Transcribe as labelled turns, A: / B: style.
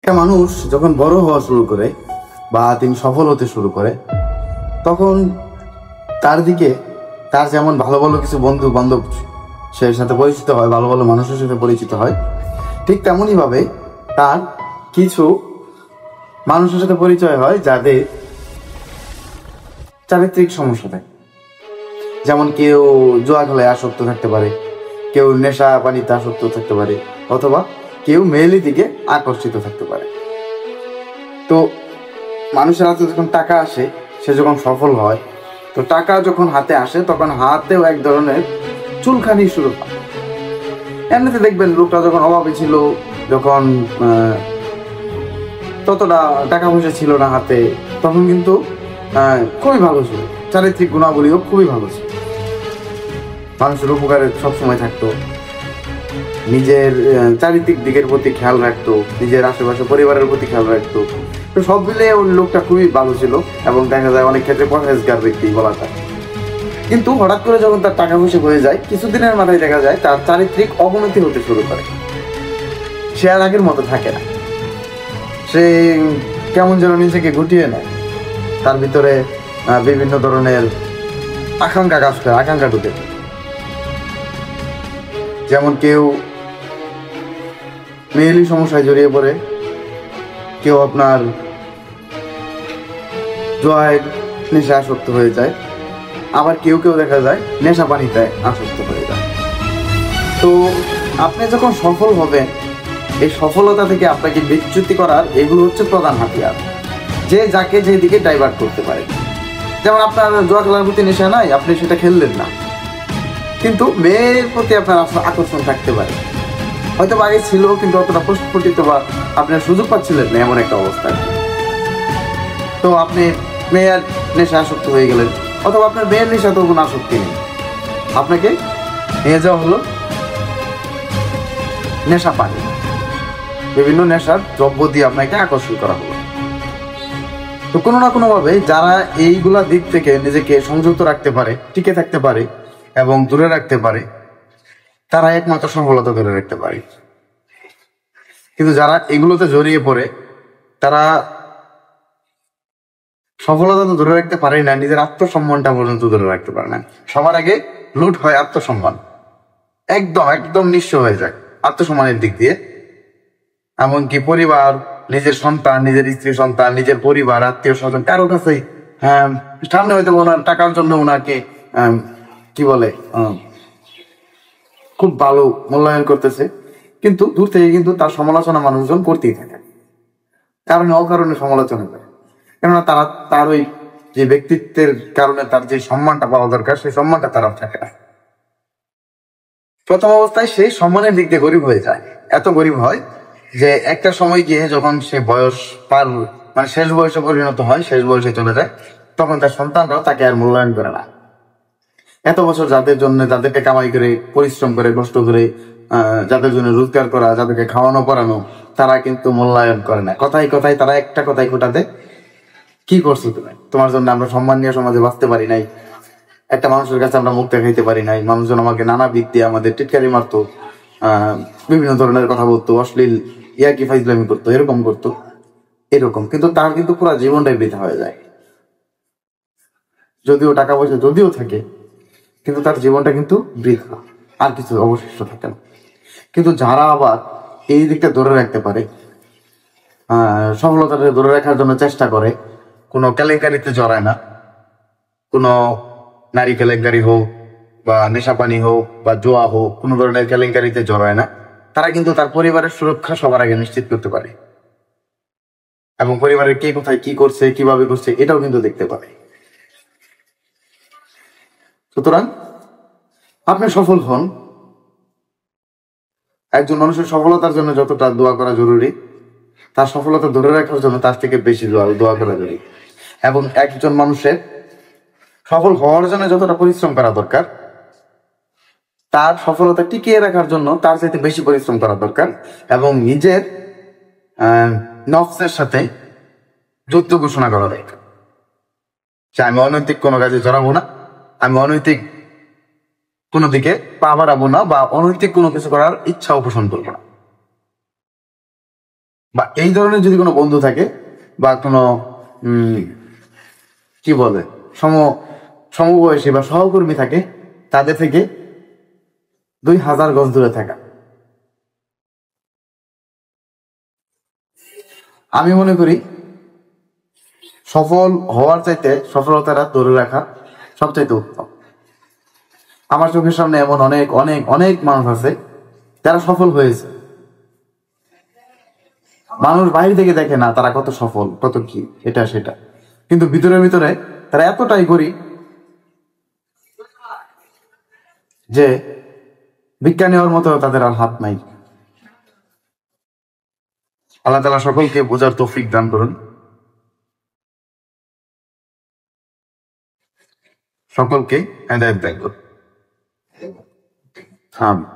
A: একটা মানুষ যখন বড় হওয়া শুরু করে বা তিনি সফল হতে শুরু করে, তখন তার দিকে তার যেমন ভালো ভালো কিছু বন্ধু বান্ধব সে সাথে পরিচিত হয়, ভালো ভালো মানুষের সাথে পরিচিত হয়, ঠিক তেমনই ভাবে তার কিছু মানুষের সাথে পরিচয় হয় যাদের চারিত্রিক সমস্যা থাকে। যেমন কেউ জুয়া খেলায় আসক্ত থাকতে পারে, কেউ নেশা পানিতে আসক্ত থাকতে পারে, অথবা কেউ মেয়েলি দিকে আকর্ষিত থাকতে পারে। তো মানুষের হাতে যখন টাকা আসে, সে যখন সফল হয়, তো টাকা যখন হাতে আসে তখন হাতেও এক ধরনের চুলখানি শুরু হয়। এমনিতে দেখবেন লোকটা যখন অভাবে ছিল, যখন ততটা টাকা পয়সা ছিল না হাতে, তখন কিন্তু খুবই ভালো ছিল, চারিত্রিক গুণাবলীও খুবই ভালো ছিল, মানুষের উপকারে সবসময় থাকতো, নিজের চারিত্রিক দিকের প্রতি খেয়াল রাখতো, নিজের আশেপাশে পরিবারের প্রতি খেয়াল রাখতো। তো সব মিলে ওই লোকটা খুবই ভালো ছিল এবং দেখা যায় অনেক ক্ষেত্রে পরহেজগার ব্যক্তি বলা যায়। কিন্তু হঠাৎ করে যখন তার টাকা পয়সা হয়ে যায়, কিছুদিনের মাথায় দেখা যায় তার চারিত্রিক অবনতি হতে শুরু করে। সে আর আগের মতো থাকে না, সে কেমন যেন নিজেকে গুটিয়ে নেয়, তার ভিতরে বিভিন্ন ধরনের আকাঙ্ক্ষা কাজ করে, আকাঙ্ক্ষা ঢুকে। যেমন কেউ মেয়েলি সমস্যায় জড়িয়ে পড়ে, কেউ আপনার জুয়ায় নেশা আসক্ত হয়ে যায়, আবার কেউ কেউ দেখা যায় নেশা পানিতে আসক্ত হয়ে যায়। তো আপনি যখন সফল হবেন, এই সফলতা থেকে আপনাকে বিচ্যুতি করার এগুলো হচ্ছে প্রধান হাতিয়ার, যে যাকে যেদিকে ডাইভার্ট করতে পারে। যেমন আপনার জুয়া খেলার প্রতি নেশা নাই, আপনি সেটা খেললেন না, কিন্তু মেয়ের প্রতি আপনার আকর্ষণ থাকতে পারে, হয়তো আগে ছিল কিন্তু অতটা প্রস্ফুটিত বা আপনার সুযোগ পাচ্ছিলেন না, এমন একটা অবস্থা। তো আপনি মেয়ের নেশা আসক্ত হয়ে গেলেন, অথবা আপনার মেয়ের নেশা তো কোনো আসক্তি নেই, আপনাকে নিয়ে যাওয়া হলো নেশা পানি, বিভিন্ন নেশার দ্রব্য দিয়ে আপনাকে আকর্ষণ করা হলো। তো কোনো না কোনোভাবে যারা এইগুলা দিক থেকে নিজেকে সংযুক্ত রাখতে পারে, টিকে থাকতে পারে এবং দূরে রাখতে পারে, তারা একমাত্র সফলতা ধরে রাখতে পারে। কিন্তু যারা এগুলোতে জড়িয়ে পড়ে, তারা সফলতা তো ধরে রাখতে পারে না, নিজের আত্মসম্মানটা পর্যন্ত ধরে রাখতে পারে না। সবার আগে লুট হয় আত্মসম্মান, একদম একদম নিঃস্ব হয়ে যায় আত্মসম্মানের দিক দিয়ে। এমনকি পরিবার, নিজের সন্তান, নিজের স্ত্রী সন্তান, নিজের পরিবার, আত্মীয় স্বজন, কারো কাছেই সামনে হয়তো ওনার টাকার জন্য ওনাকে কি বলে খুব ভালো মূল্যায়ন করতেছে, কিন্তু দূর থেকে কিন্তু তার সমালোচনা মানুষজন করতেই থাকে, কারণে অকারণে সমালোচনা করে। কেননা তারা তার ওই যে ব্যক্তিত্বের কারণে তার যে সম্মানটা পাওয়া দরকার, সেই সম্মানটা তারা থাকে না। প্রথম অবস্থায় সেই সম্মানের দিক দিয়ে গরিব হয়ে যায়, এত গরিব হয় যে একটা সময় গিয়ে যখন সে বয়স পার, মানে শেষ বয়সে পরিণত হয়, শেষ বয়সে চলে যায়, তখন তার সন্তানরাও তাকে আর মূল্যায়ন করে না। এত বছর যাদের জন্য, যাদেরকে কামাই করে, পরিশ্রম করে, কষ্ট করে, যাদের জন্য রোজগার করা, যাদেরকে খাওয়ানো পড়ানো, তারা কিন্তু মূল্যায়ন করে না। কথায় কথায় তারা একটা কথাই খোটাতে, কি করছো তুমি, তোমার জন্য আমরা সম্মান নিয়ে সমাজে বাঁচতে পারি নাই, একটা মানুষের কাছে আমরা মুখ দেখাইতে পারি নাই, মানুষজন আমাকে নানা দিক দিয়ে আমাদের টিটকারি মারতো, বিভিন্ন ধরনের কথা বলতো, অশ্লীল ইয়াকি ফাইজলামি করতো, এরকম করতো, এরকম। কিন্তু তার কিন্তু পুরো জীবনটাই বৃথা হয়ে যায়। যদিও টাকা পয়সা যদিও থাকে, কিন্তু তার জীবনটা কিন্তু বৃথা, আর কিছু অবশিষ্ট থাকে না। কিন্তু যারা আবার এই দিকটা ধরে রাখতে পারে, সফলতাটা ধরে রাখার জন্য চেষ্টা করে, কোনো কেলেঙ্কারিতে জড়ায় না, কোনো নারী কেলেঙ্কারি হোক বা নেশাপানি হোক বা জোয়া হোক, কোনো ধরনের কেলেঙ্কারিতে জড়ায় না, তারা কিন্তু তার পরিবারের সুরক্ষা সবার আগে নিশ্চিত করতে পারে এবং পরিবারের কে কোথায় কি করছে, কিভাবে করছে, এটাও কিন্তু দেখতে পারে। সুতরাং আপনি সফল হন, একজন মানুষের সফলতার জন্য যতটা দোয়া করা জরুরি, তার সফলতা ধরে রাখার জন্য তার থেকে বেশি দোয়া করা জরুরি। এবং একজন মানুষের সফল হওয়ার জন্য যতটা পরিশ্রম করা দরকার, তার সফলতা টিকিয়ে রাখার জন্য তার চাইতে বেশি পরিশ্রম করা দরকার। এবং নিজের নফসের সাথে যুদ্ধ ঘোষণা করা দরকার যে আমি অনৈতিক কোনো কাজে জড়াবো না, আমি অনৈতিক কোনো দিকে পা বাড়াবো না, বা অনৈতিক কোনো কিছু করার ইচ্ছাও পোষণ করবো না। বা এই ধরনের যদি কোনো বন্ধু থাকে বা কোনো কি বলে সমবয়সী বা সহকর্মী থাকে, তাদের থেকে 2000 গজ দূরে থাকা। আমি মনে করি সফল হওয়ার চাইতে সফলতাটা ধরে রাখা সবচাইতে উত্তম। আমার চোখের সামনে এমন অনেক অনেক অনেক মানুষ আছে যারা সফল হয়েছে। মানুষ বাইরে থেকে দেখে না তারা কত সফল, কত কি এটা সেটা, কিন্তু ভিতরে ভিতরে তারা এতটাই গরিব যে ভিক্ষা নেওয়ার মতো তাদের আর হাত নাই। আল্লাহ তাআলা সকলকে বোঝার তৌফিক দান করুন, সকলকে হেদায়েত দান করুন। আমিন।